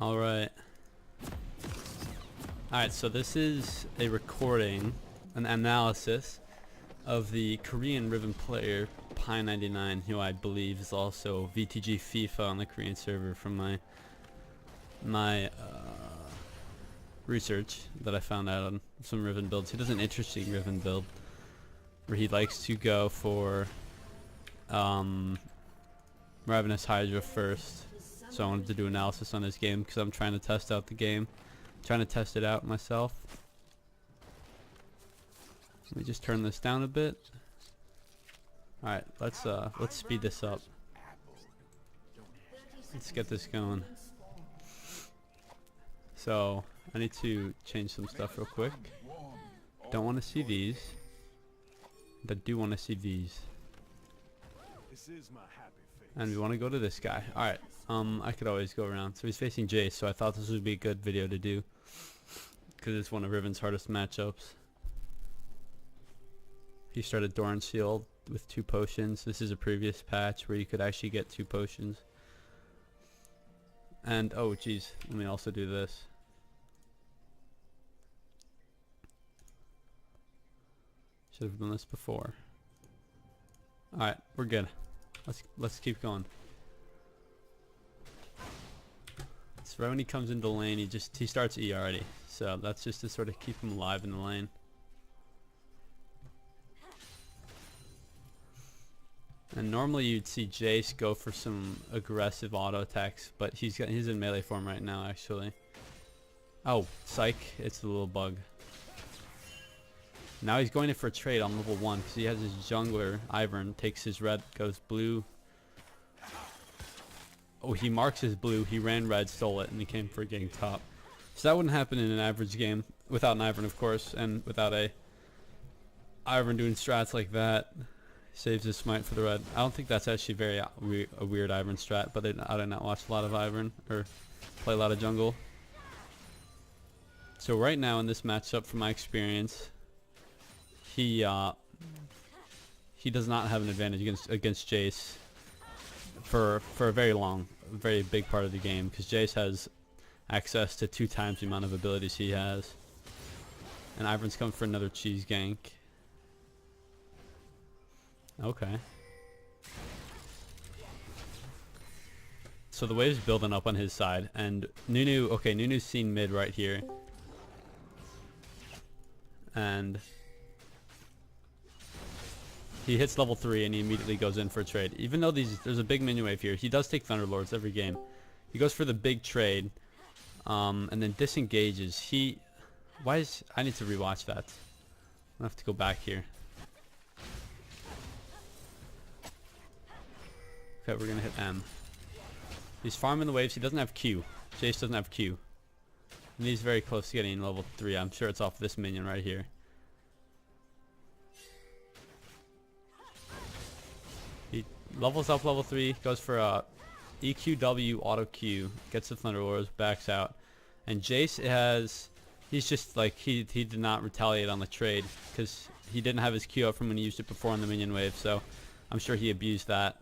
Alright. Alright, so this is a recording, an analysis of the Korean Riven player pi99, who I believe is also VTG FIFA on the Korean server from my research that I found out on some Riven builds. He does an interesting Riven build where he likes to go for Ravenous Hydra first. So I wanted to do analysis on his game because I'm trying to test out the game, trying to test it out myself. Let me just turn this down a bit. All right, let's speed this up. Let's get this going. So I need to change some stuff real quick. Don't want to see these, but I do want to see these. And we want to go to this guy. All right. I could always go around. So he's facing Jayce, so I thought this would be a good video to do because it's one of Riven's hardest matchups. He started Doran Shield with 2 potions. This is a previous patch where you could actually get 2 potions. And oh geez, let me also do this. Should have done this before. All right, we're good. Let's keep going. So right when he comes into the lane, he starts E already. So that's just to sort of keep him alive in the lane. And normally you'd see Jayce go for some aggressive auto attacks, but he's in melee form right now actually. Oh, psych! It's the little bug. Now he's going in for a trade on level 1 because he has his jungler Ivern, takes his red, goes blue. Oh, he marks his blue, he ran red, stole it, and he came for getting top. So that wouldn't happen in an average game, without an Ivern of course, and without a Ivern doing strats like that. Saves his smite for the red. I don't think that's actually a weird Ivern strat, but I did not watch a lot of Ivern, or play a lot of jungle. So right now in this matchup, from my experience, he does not have an advantage against Jayce for a very big part of the game, because Jayce has access to 2 times the amount of abilities he has, and Ivern's coming for another cheese gank. Okay. So the wave's building up on his side, and Nunu's seen mid right here, and he hits level 3 and he immediately goes in for a trade. Even though there's a big minion wave here, he does take Thunderlords every game. He goes for the big trade, and then disengages. I need to rewatch that. I have to go back here. Okay, we're gonna hit M. He's farming the waves. He doesn't have Q. Jayce doesn't have Q. And he's very close to getting level 3. I'm sure it's off this minion right here. He levels up level 3, goes for a EQW auto Q, gets the Thunderlords, backs out. And Jayce he's just like, he did not retaliate on the trade because he didn't have his Q up from when he used it before on the minion wave, so I'm sure he abused that.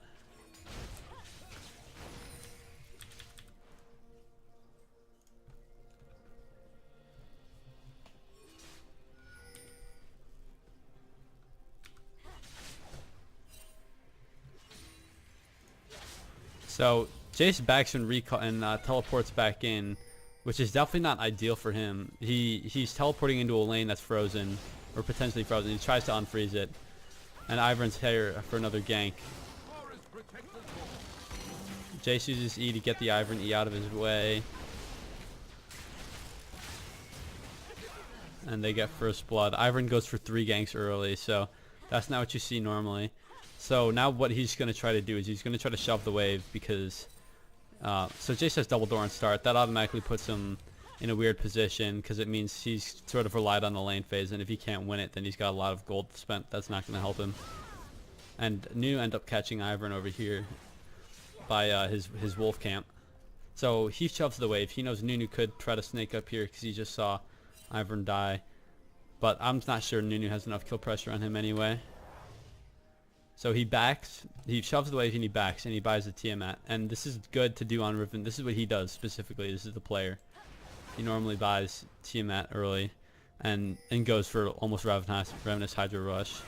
So Jayce backs and teleports back in, which is definitely not ideal for him. He's teleporting into a lane that's frozen, or potentially frozen. He tries to unfreeze it, and Ivern's here for another gank. Jayce uses E to get the Ivern E out of his way, and they get first blood. Ivern goes for 3 ganks early, so that's not what you see normally. So now what he's going to try to do is he's going to try to shove the wave because so Jayce has double Doran start. That automatically puts him in a weird position because it means he's sort of relied on the lane phase, and if he can't win it, then he's got a lot of gold spent. That's not going to help him. And Nu end up catching Ivern over here by his wolf camp. So he shoves the wave. He knows Nunu could try to snake up here because he just saw Ivern die, but I'm not sure Nunu has enough kill pressure on him anyway. So he backs, he shoves the wave and he backs and he buys the Tiamat. And this is good to do on Riven. This is what he does specifically. This is the player. He normally buys Tiamat early and goes for almost Ravenous Hydra Rush.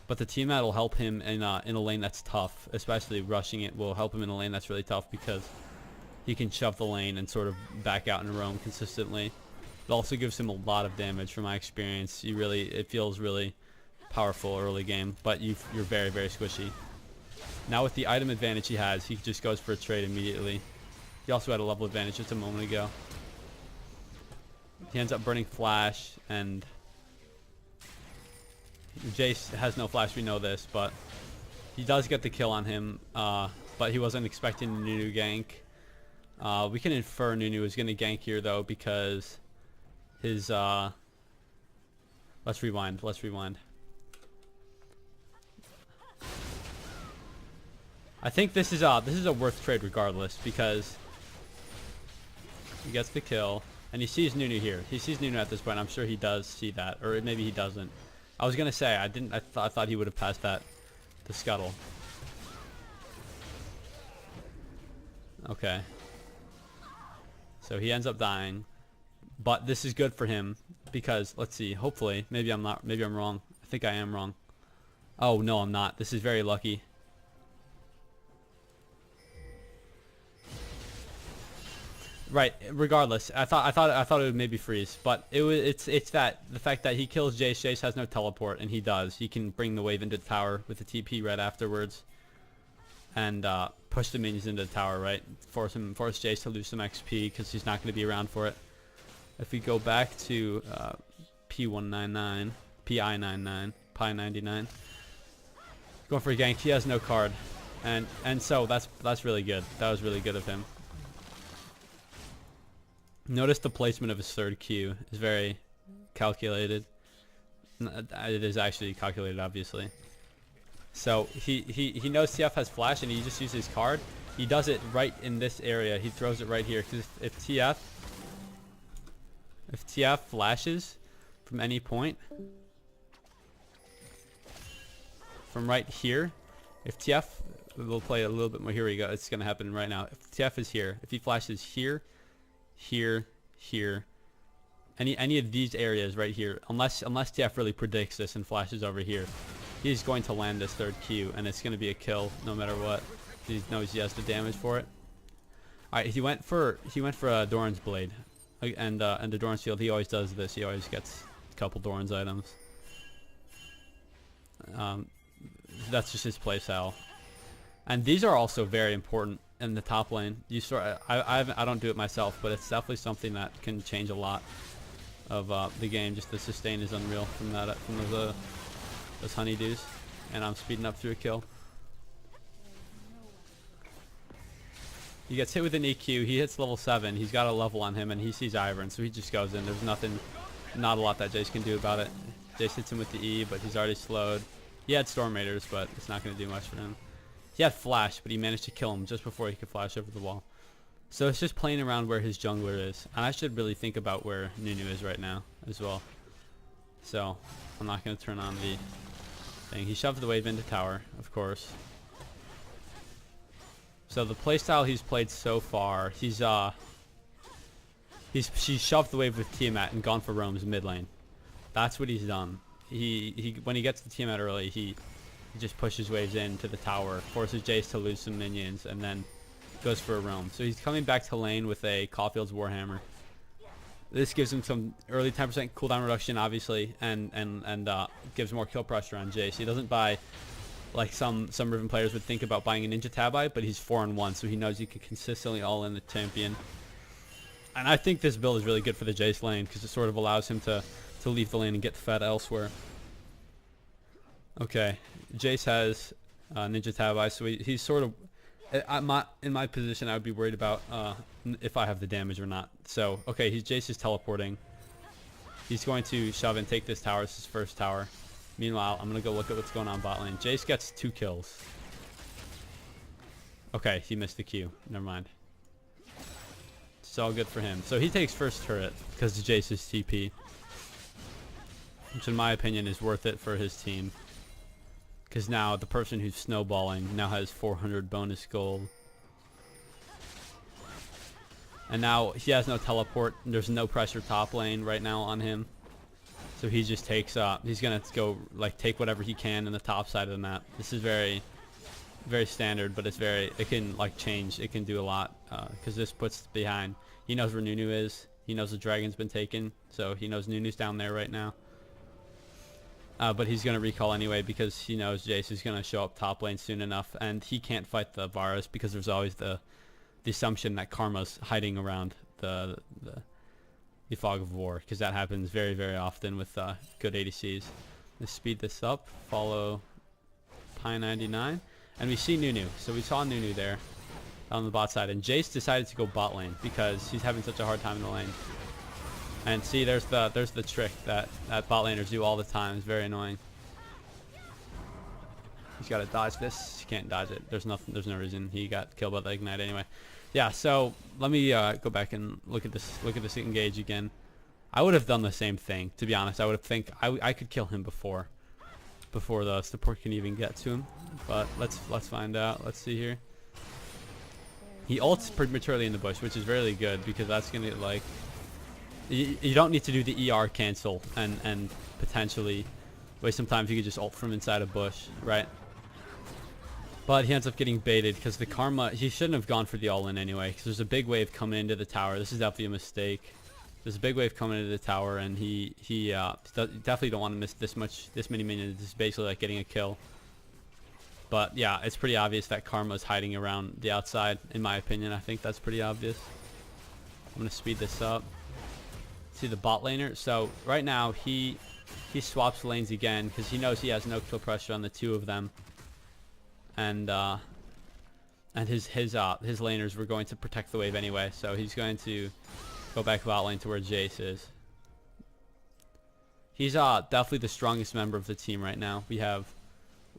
But the Tiamat will help him in a lane that's tough, especially rushing it will help him in a lane that's really tough because he can shove the lane and sort of back out and roam consistently. It also gives him a lot of damage from my experience. It feels really powerful early game, but you're very, very squishy. Now with the item advantage he has, he just goes for a trade immediately. He also had a level advantage just a moment ago. He ends up burning Flash, and Jayce has no Flash, we know this, but he does get the kill on him, but he wasn't expecting a Nunu gank. We can infer Nunu is going to gank here, though, because his... Let's rewind. I think this is a worth trade regardless, because he gets the kill and he sees Nunu here. He sees Nunu at this point. I'm sure he does see that, or maybe he doesn't. I was gonna say I thought he would have passed that to Scuttle. Okay. So he ends up dying, but this is good for him because let's see. Hopefully, maybe I'm not. Maybe I'm wrong. I think I am wrong. Oh no, I'm not. This is very lucky. Right. Regardless, I thought it would maybe freeze, but it's the fact that he kills Jayce. Jayce has no teleport, and he does. He can bring the wave into the tower with the TP right afterwards, and push the minions into the tower. Right. Force Jayce to lose some XP because he's not going to be around for it. If we go back to pi99, pi99, going for a gank. He has no card, and so that's really good. That was really good of him. Notice the placement of his third Q is very calculated. It is actually calculated, obviously. So he knows TF has flash and he just uses his card. He does it right in this area. He throws it right here because if TF flashes from any point, from right here, if TF, we'll play a little bit more. Here we go. It's gonna happen right now. If TF is here, if he flashes here, any of these areas right here, unless TF really predicts this and flashes over here, he's going to land this third Q and it's going to be a kill no matter what. He knows he has the damage for it. All right, he went for a Doran's blade, and the Doran's field. He always does this. He always gets a couple Doran's items. That's just his playstyle. And these are also very important in the top lane. You I don't do it myself, but it's definitely something that can change a lot of the game. Just the sustain is unreal from those honeydews. And I'm speeding up through a kill. He gets hit with an EQ. He hits level 7. He's got a level on him, and he sees Ivern, so he just goes in. There's not a lot that Jayce can do about it. Jayce hits him with the E, but he's already slowed. He had Storm Raiders, but it's not going to do much for him. He had flash, but he managed to kill him just before he could flash over the wall. So it's just playing around where his jungler is. And I should really think about where Nunu is right now as well. So I'm not going to turn on the thing. He shoved the wave into tower, of course. So the playstyle he's played so far, he's shoved the wave with Tiamat and gone for roams mid lane. That's what he's done. When he gets the Tiamat early, he just pushes waves into the tower, forces Jayce to lose some minions, and then goes for a roam. So he's coming back to lane with a Caulfield's Warhammer. This gives him some early 10% cooldown reduction, obviously, and gives more kill pressure on Jayce. He doesn't buy, like some Riven players would think about buying a Ninja Tabi, but he's 4-1, so he knows he can consistently all in the champion. And I think this build is really good for the Jayce lane because it sort of allows him to leave the lane and get fed elsewhere. Okay, Jayce has Ninja Tabi, so he's sort of... in my position, I would be worried about if I have the damage or not. So, okay, Jayce is teleporting. He's going to shove and take this tower. It's his first tower. Meanwhile, I'm going to go look at what's going on bot lane. Jayce gets 2 kills. Okay, he missed the Q. Never mind. It's all good for him. So he takes first turret because Jayce is TP. Which in my opinion is worth it for his team. because now the person who's snowballing now has 400 bonus gold. And now he has no teleport. There's no pressure top lane right now on him. So he just takes he's gonna go like take whatever he can in the top side of the map. This is very, very standard, but it's very, it can like change. It can do a lot because this puts behind. He knows where Nunu is. He knows the dragon's been taken, so he knows Nunu's down there right now. But he's gonna recall anyway because he knows Jayce is gonna show up top lane soon enough, and he can't fight the Varus because there's always the assumption that Karma's hiding around the fog of war, because that happens very, very often with good ADCs. Let's speed this up, follow pi99, and we see Nunu. So we saw Nunu there on the bot side, and Jayce decided to go bot lane because he's having such a hard time in the lane. And see, there's the trick that bot laners do all the time. It's very annoying. He's got to dodge this. He can't dodge it. There's no reason. He got killed by the ignite anyway. Yeah, so let me go back and look at this engage again. I would have done the same thing, to be honest. I would have think I could kill him before the support can even get to him. But let's find out. Let's see here. He ults prematurely in the bush, which is really good because that's gonna like you don't need to do the ER cancel and potentially waste some time if you could just ult from inside a bush, right? But he ends up getting baited because the Karma, he shouldn't have gone for the all-in anyway, because there's a big wave coming into the tower. This is definitely a mistake. There's a big wave coming into the tower, and he definitely don't want to miss this many minions. It's basically like getting a kill. But yeah, it's pretty obvious that Karma is hiding around the outside, in my opinion. I think that's pretty obvious. I'm going to speed this up. See the bot laner. So right now, he swaps lanes again because he knows he has no kill pressure on the two of them. And his laners were going to protect the wave anyway, so he's going to go back bot lane to where Jayce is. He's definitely the strongest member of the team right now. We have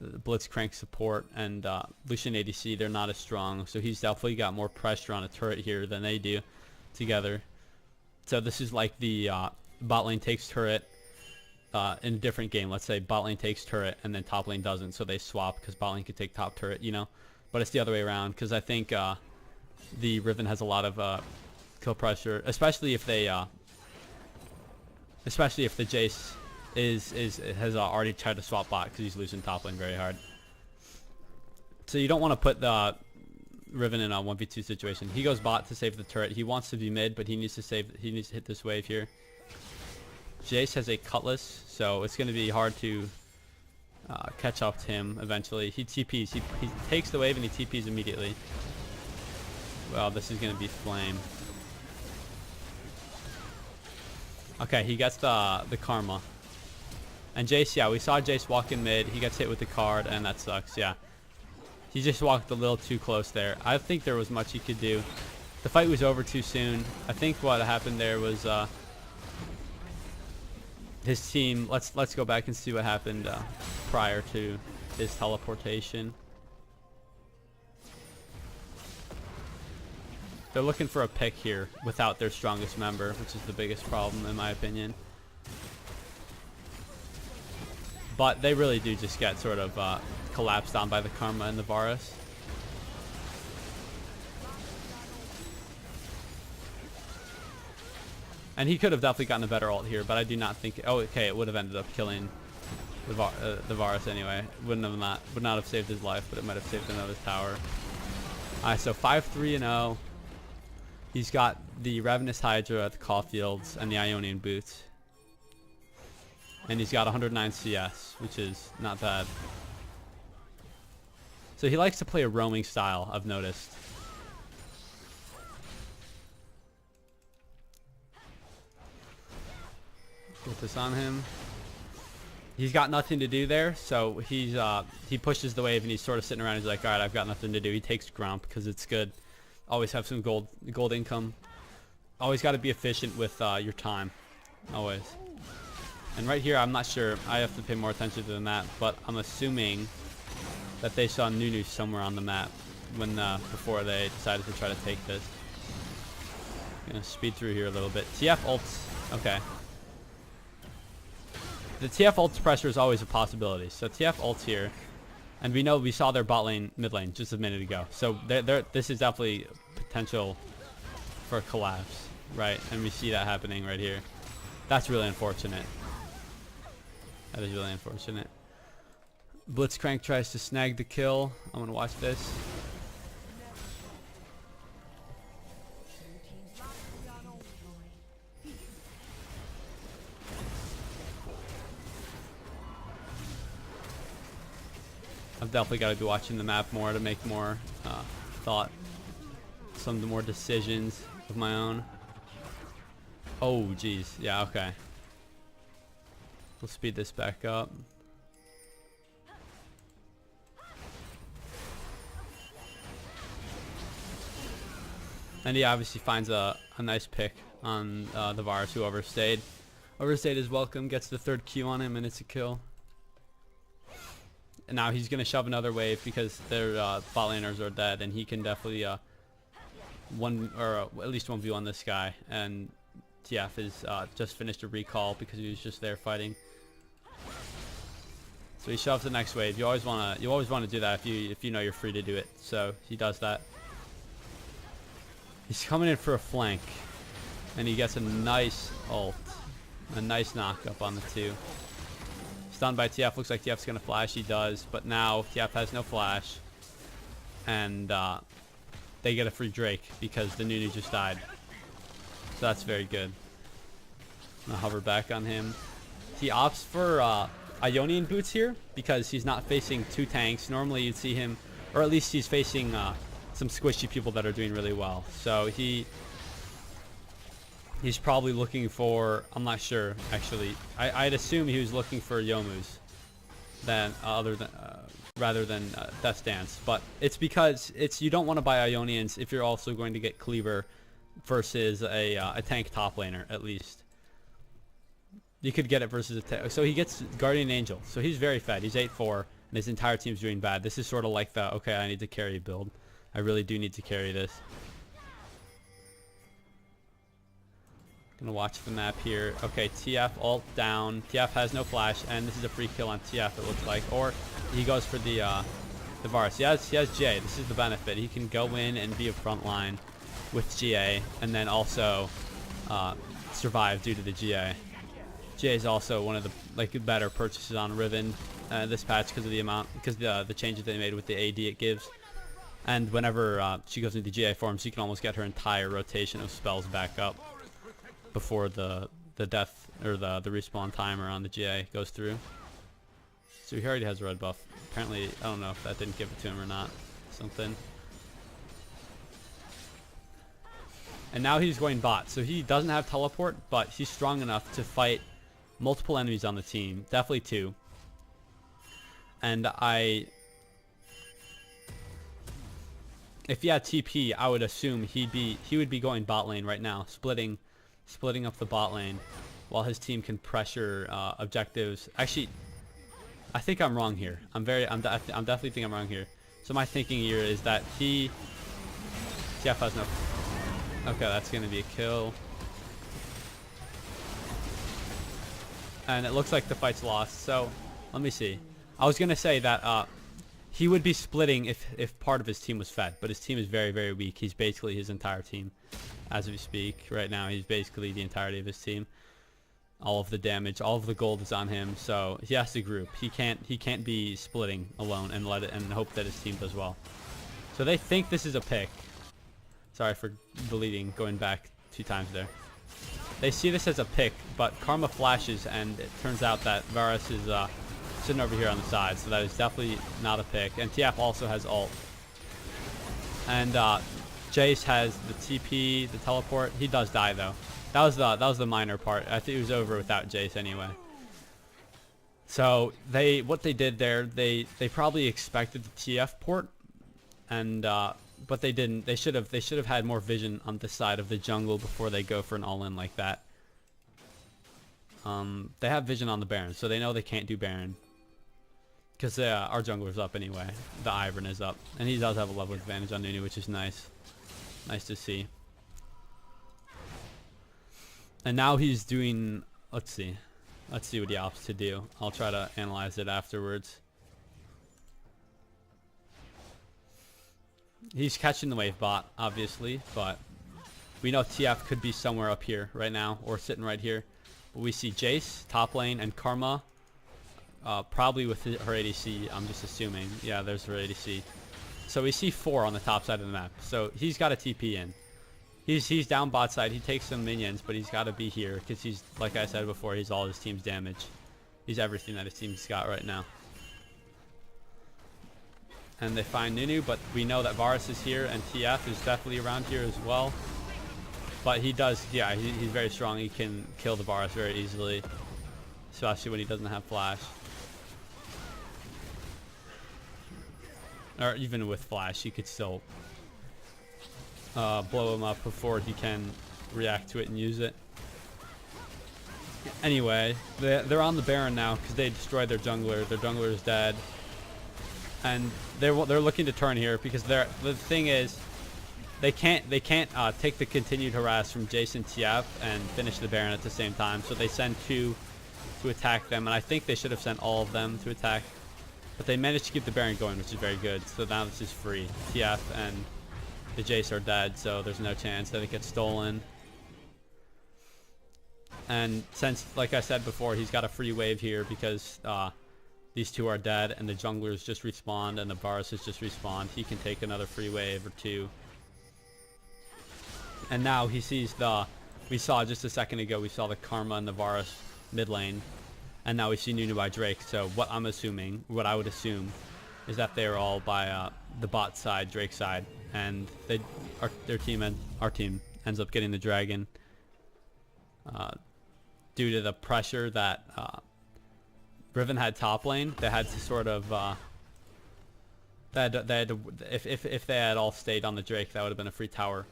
Blitzcrank support and Lucian ADC. They're not as strong, so he's definitely got more pressure on a turret here than they do together. So this is like the bot lane takes turret. In a different game, let's say bot lane takes turret and then top lane doesn't, so they swap because bot lane could take top turret, you know. But it's the other way around because I think the Riven has a lot of kill pressure, especially if the Jayce has already tried to swap bot because he's losing top lane very hard. So you don't want to put the Riven in a 1v2 situation. He goes bot to save the turret. He wants to be mid, but he needs to hit this wave here. Jayce has a cutlass, so it's going to be hard to catch up to him eventually. He TPs. He takes the wave and he TPs immediately. Well, this is going to be flame. Okay, he gets the Karma. And Jayce, yeah, we saw Jayce walk in mid. He gets hit with the card, and that sucks, yeah. He just walked a little too close there. I think there was much he could do. The fight was over too soon. I think what happened there was... his team, let's go back and see what happened prior to his teleportation. They're looking for a pick here without their strongest member, which is the biggest problem in my opinion. But they really do just get sort of collapsed on by the Karma and the Varus. And he could have definitely gotten a better ult here, but I do not think... Oh, okay, it would have ended up killing the Varus anyway. Would not have saved his life, but it might have saved another tower. Alright, so 5-3-0. He's got the Ravenous Hydra at the Caulfields and the Ionian Boots. And he's got 109 CS, which is not bad. So he likes to play a roaming style, I've noticed. Put this on him. He's got nothing to do there, so he pushes the wave and he's sort of sitting around. He's like, all right, I've got nothing to do. He takes Grump because it's good. Always have some gold income. Always got to be efficient with your time, always. And right here, I'm not sure. I have to pay more attention to the map, but I'm assuming that they saw Nunu somewhere on the map when before they decided to try to take this. Gonna speed through here a little bit. TF ults. Okay. The TF ults pressure is always a possibility. So TF ults here. And we saw their bot lane, mid lane just a minute ago. So this is definitely potential for a collapse, right? And we see that happening right here. That's really unfortunate. That is really unfortunate. Blitzcrank tries to snag the kill. I'm gonna watch this. I've definitely got to be watching the map more to make more some more decisions of my own. Oh, geez. Yeah, okay. We'll speed this back up. And he obviously finds a nice pick on the Varus who overstayed. Overstayed is welcome, gets the 3rd Q on him, and it's a kill. And now he's going to shove another wave because their bot laners are dead, and he can definitely at least 1v1 this guy. And TF is just finished a recall because he was just there fighting. So he shoves the next wave. You always want to do that if you know you're free to do it. So he does that. He's coming in for a flank, and he gets a nice ult, a nice knock up on the 2. Stunned by TF. Looks like TF's gonna flash. He does, but now TF has no flash, and they get a free Drake because the Nunu just died. So that's very good. I'm gonna hover back on him. He opts for Ionian boots here because he's not facing 2 tanks. Normally you'd see him, or at least he's facing some squishy people that are doing really well. So he's probably looking for, I'm not sure actually. I'd assume he was looking for Youmu's rather than Death's Dance. But it's because you don't want to buy Ionians if you're also going to get Cleaver versus a tank top laner at least. You could get it versus a tank. So he gets Guardian Angel. So he's very fed. He's 8-4 and his entire team's doing bad. This is sort of like the, okay, I need to carry build. I really do need to carry this. Gonna watch the map here. Okay, TF ult down. TF has no flash, and this is a free kill on TF, it looks like. Or he goes for the Varus. He has Jay. This is the benefit. He can go in and be a front line with GA, and then also survive due to the GA. GA is also one of the better purchases on Riven this patch because of the changes they made with the AD it gives. And whenever she goes into GA form, she can almost get her entire rotation of spells back up before the death or the respawn timer on the GA goes through. So he already has a red buff. Apparently, I don't know if that didn't give it to him or not. Something. And now he's going bot. So he doesn't have teleport, but he's strong enough to fight multiple enemies on the team. Definitely 2. And if he had TP, I would assume he would be going bot lane right now, splitting up the bot lane while his team can pressure objectives. Actually, I think I'm wrong here. I'm definitely think I'm wrong here. So my thinking here is that TF has no. Okay, that's gonna be a kill. And it looks like the fight's lost. So let me see. I was gonna say that he would be splitting if part of his team was fed, but his team is very, very weak. He's basically his entire team. As we speak right now, he's basically the entirety of his team. All of the damage, all of the gold is on him, so he has to group. He can't be splitting alone and hope that his team does well. So they think this is a pick. Sorry for deleting, going back 2 times there. They see this as a pick, but Karma flashes, and it turns out that Varus is sitting over here on the side, so that is definitely not a pick. And TF also has ult. And Jayce has the TP, the teleport. He does die though. That was the minor part. I think it was over without Jayce anyway. So what they did there, they probably expected the TF port, and but they didn't. They should have had more vision on this side of the jungle before they go for an all-in like that. They have vision on the Baron, so they know they can't do Baron. Because our jungler's up anyway. The Ivern is up. And he does have a level advantage on Nunu, which is nice. Nice to see. And now he's doing... Let's see. Let's see what he opts to do. I'll try to analyze it afterwards. He's catching the wave bot, obviously, but we know TF could be somewhere up here right now or sitting right here. But we see Jayce top lane and Karma, probably with her ADC. I'm just assuming. Yeah, there's her ADC. So we see 4 on the top side of the map. So he's got a TP in. He's down bot side. He takes some minions, but he's got to be here because he's, like I said before, he's all his team's damage. He's everything that his team's got right now. And they find Nunu, but we know that Varus is here, and TF is definitely around here as well. But he does, yeah, he's very strong. He can kill the Varus very easily, especially when he doesn't have flash. Or even with flash, he could still blow him up before he can react to it and use it. Anyway, they're on the Baron now because they destroyed their jungler. Their jungler is dead. And they're looking to turn here because the thing is they can't take the continued harass from Jayce and TF and finish the Baron at the same time. So they send 2 to attack them, and I think they should have sent all of them to attack, but they managed to keep the Baron going, which is very good. So now this is free. TF and the Jayce are dead, so there's no chance that it gets stolen. And since, like I said before, he's got a free wave here because these 2 are dead and the junglers just respawned and the Varus has just respawned. He can take another free wave or 2. And now he sees we saw just a second ago, we saw the Karma and the Varus mid lane. And now we see Nunu by Drake. So what I would assume, is that they are all by the bot side, Drake side. And their team and our team ends up getting the dragon due to the pressure that Riven had top lane. They had to sort of if they had all stayed on the Drake, that would have been a free tower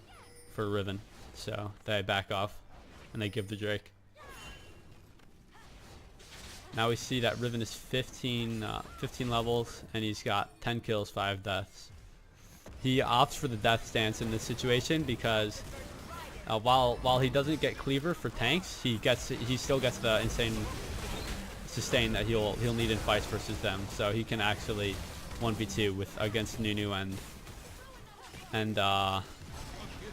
for Riven. So they back off and they give the Drake. Now we see that Riven is 15 levels and he's got 10 kills, 5 deaths. He opts for the death stance in this situation because while he doesn't get cleaver for tanks, he still gets the insane sustain that he'll need in fights versus them. So he can actually 1v2 against Nunu and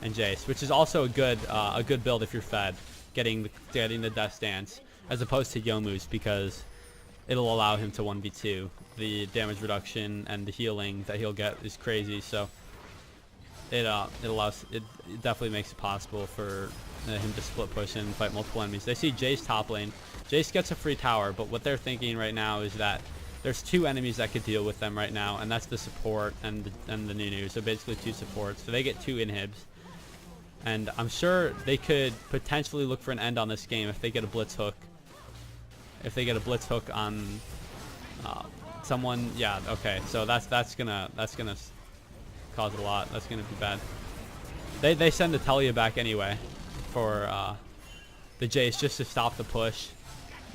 Jayce, which is also a good build if you're fed, getting the death stance as opposed to Yomu's, because it'll allow him to 1v2. The damage reduction and the healing that he'll get is crazy. So it definitely makes it possible for him to split push and fight multiple enemies. They see Jayce top lane. Jayce gets a free tower, but what they're thinking right now is that there's 2 enemies that could deal with them right now, and that's the support and the Nunu. So basically 2 supports. So they get 2 inhibs. And I'm sure they could potentially look for an end on this game if they get a blitz hook. If they get a blitz hook on someone, yeah, okay. So that's gonna cause a lot. That's gonna be bad. They send the Talia back anyway for the Jayce just to stop the push,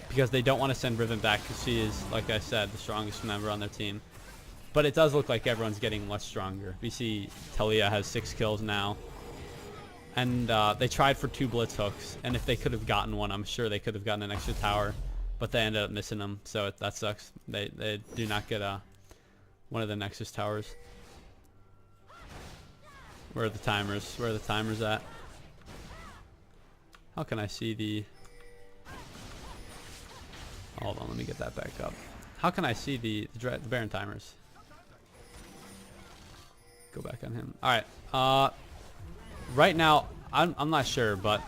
because they don't want to send Riven back because she is, like I said, the strongest member on their team. But it does look like everyone's getting less stronger. We see Talia has 6 kills now. And they tried for 2 blitz hooks, and if they could have gotten one, I'm sure they could have gotten an extra tower, but they ended up missing them, so that sucks. They do not get one of the Nexus towers. Where are the timers? Where are the timers at? How can I see the... Hold on, let me get that back up. How can I see the Baron timers? Go back on him. All right. Right now, I'm not sure, but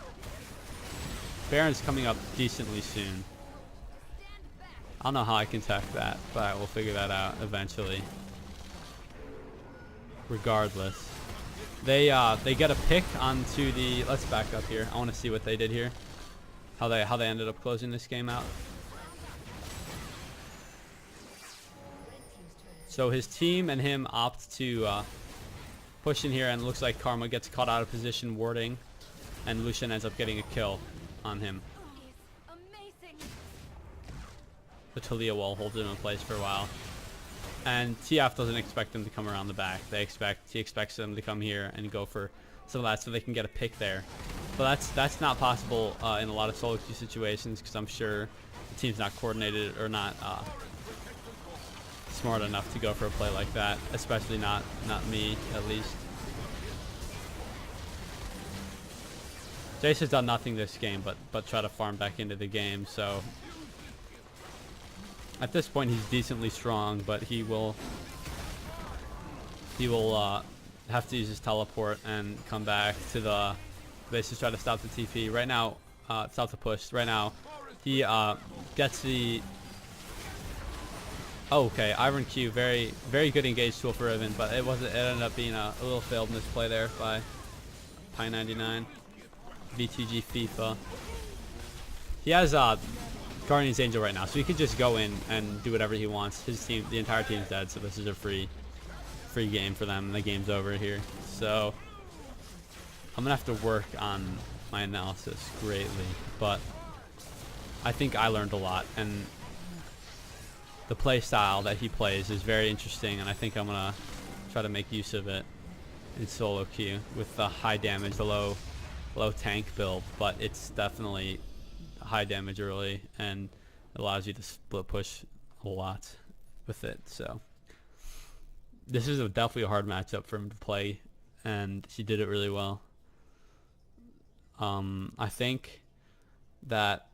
Baron's coming up decently soon. I don't know how I can tech that, but we'll figure that out eventually. Regardless, they get a pick onto the. Let's back up here. I want to see what they did here. How they ended up closing this game out. So his team and him opt to push in here, and it looks like Karma gets caught out of position warding, and Lucian ends up getting a kill on him. The Talia wall holds him in place for a while. And TF doesn't expect them to come around the back. He expects them to come here and go for some of that so they can get a pick there. But that's not possible in a lot of solo queue situations, because I'm sure the team's not coordinated or not smart enough to go for a play like that, especially not me, at least. Jayce has done nothing this game but try to farm back into the game, so at this point he's decently strong, but he will have to use his teleport and come back to the base to try to stop the TP. Right now, stop the push. Right now, he gets the... Oh, okay, Iron Q, very good engage tool for Riven, but it ended up being a little failed misplay there by pi99. VTG FIFA. He has Guardian's Angel right now, so he could just go in and do whatever he wants. His team, the entire team's dead, so this is a free game for them. The game's over here. So I'm gonna have to work on my analysis greatly, but I think I learned a lot, and the play style that he plays is very interesting, and I think I'm gonna try to make use of it in solo queue with the high damage, the low tank build, but it's definitely high damage early and allows you to split push a lot with it. So this is definitely a hard matchup for him to play, and he did it really well. I think that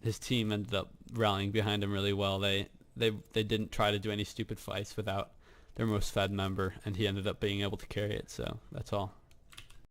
his team ended up rallying behind him really well. They didn't try to do any stupid fights without their most fed member, and he ended up being able to carry it. So that's all.